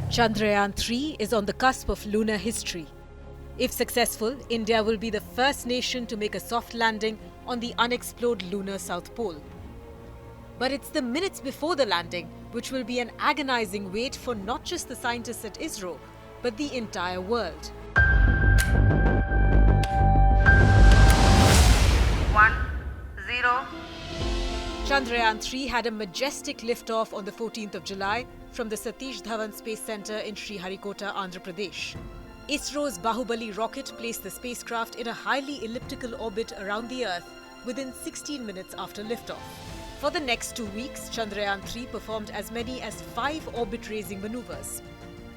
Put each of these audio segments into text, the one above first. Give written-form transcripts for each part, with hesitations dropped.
Chandrayaan-3 is on the cusp of lunar history. If successful, India will be the first nation to make a soft landing on the unexplored lunar South Pole. But it's the minutes before the landing which will be an agonizing wait for not just the scientists at ISRO, but the entire world. 1, 0. Chandrayaan-3 had a majestic liftoff on the 14th of July from the Satish Dhawan Space Center in Sriharikota, Andhra Pradesh. ISRO's Bahubali rocket placed the spacecraft in a highly elliptical orbit around the Earth within 16 minutes after liftoff. For the next 2 weeks, Chandrayaan-3 performed as many as 5 orbit-raising maneuvers.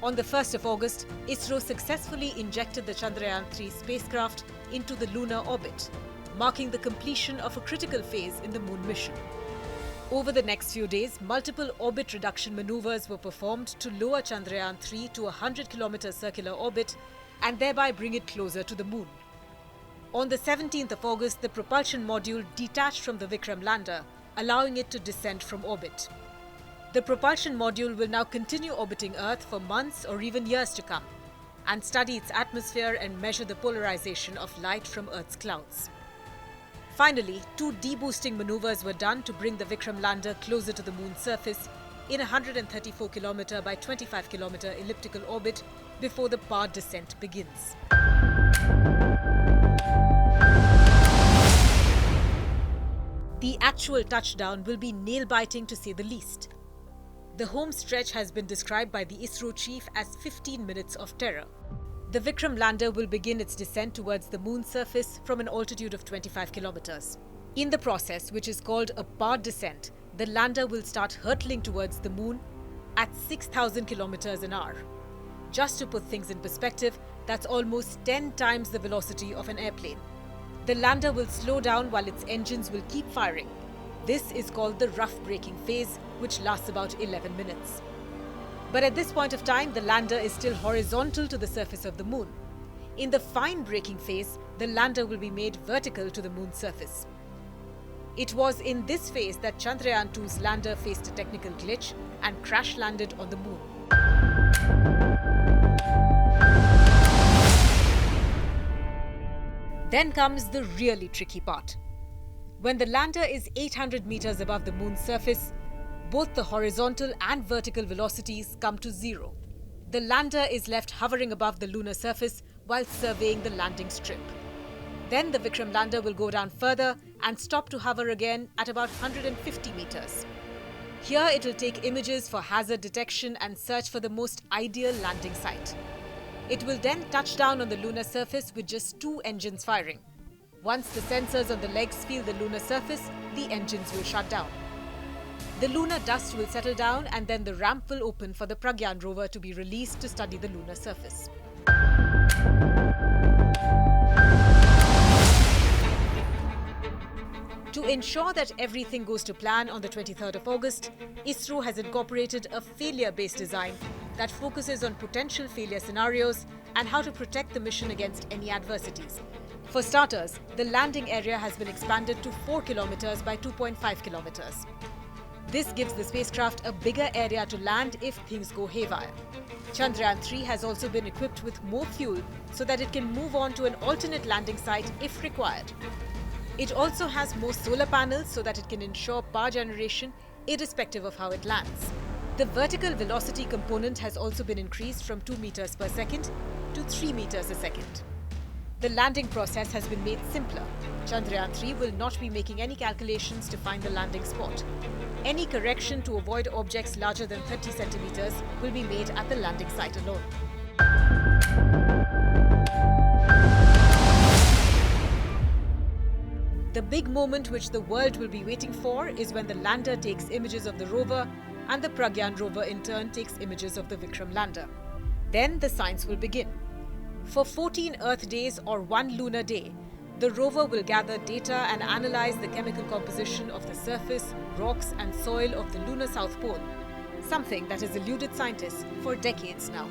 On the 1st of August, ISRO successfully injected the Chandrayaan-3 spacecraft into the lunar orbit, marking the completion of a critical phase in the moon mission. Over the next few days, multiple orbit reduction maneuvers were performed to lower Chandrayaan-3 to a 100-kilometer circular orbit and thereby bring it closer to the moon. On the 17th of August, the propulsion module detached from the Vikram lander, allowing it to descend from orbit. The propulsion module will now continue orbiting Earth for months or even years to come and study its atmosphere and measure the polarization of light from Earth's clouds. Finally, 2 deboosting maneuvers were done to bring the Vikram lander closer to the moon's surface in a 134-kilometer by 25-kilometer elliptical orbit before the powered descent begins. The actual touchdown will be nail-biting to say the least. The home stretch has been described by the ISRO chief as 15 minutes of terror. The Vikram lander will begin its descent towards the moon's surface from an altitude of 25 kilometers. In the process, which is called a powered descent, the lander will start hurtling towards the moon at 6,000 kilometers an hour. Just to put things in perspective, that's almost 10 times the velocity of an airplane. The lander will slow down while its engines will keep firing. This is called the rough braking phase, which lasts about 11 minutes. But at this point of time, the lander is still horizontal to the surface of the moon. In the fine braking phase, the lander will be made vertical to the moon's surface. It was in this phase that Chandrayaan-2's lander faced a technical glitch and crash landed on the moon. Then comes the really tricky part. When the lander is 800 meters above the moon's surface, both the horizontal and vertical velocities come to zero. The lander is left hovering above the lunar surface while surveying the landing strip. Then the Vikram lander will go down further and stop to hover again at about 150 meters. Here it will take images for hazard detection and search for the most ideal landing site. It will then touch down on the lunar surface with just 2 engines firing. Once the sensors on the legs feel the lunar surface, the engines will shut down. The lunar dust will settle down and then the ramp will open for the Pragyan rover to be released to study the lunar surface. To ensure that everything goes to plan on the 23rd of August, ISRO has incorporated a failure-based design that focuses on potential failure scenarios and how to protect the mission against any adversities. For starters, the landing area has been expanded to 4 kilometers by 2.5 kilometers. This gives the spacecraft a bigger area to land if things go haywire. Chandrayaan-3 has also been equipped with more fuel so that it can move on to an alternate landing site if required. It also has more solar panels so that it can ensure power generation irrespective of how it lands. The vertical velocity component has also been increased from 2 meters per second to 3 meters a second. The landing process has been made simpler. Chandrayaan-3 will not be making any calculations to find the landing spot. Any correction to avoid objects larger than 30 centimeters will be made at the landing site alone. The big moment which the world will be waiting for is when the lander takes images of the rover and the Pragyan rover in turn takes images of the Vikram lander. Then the science will begin. For 14 Earth days or 1 lunar day, the rover will gather data and analyze the chemical composition of the surface, rocks and soil of the lunar South Pole, something that has eluded scientists for decades now.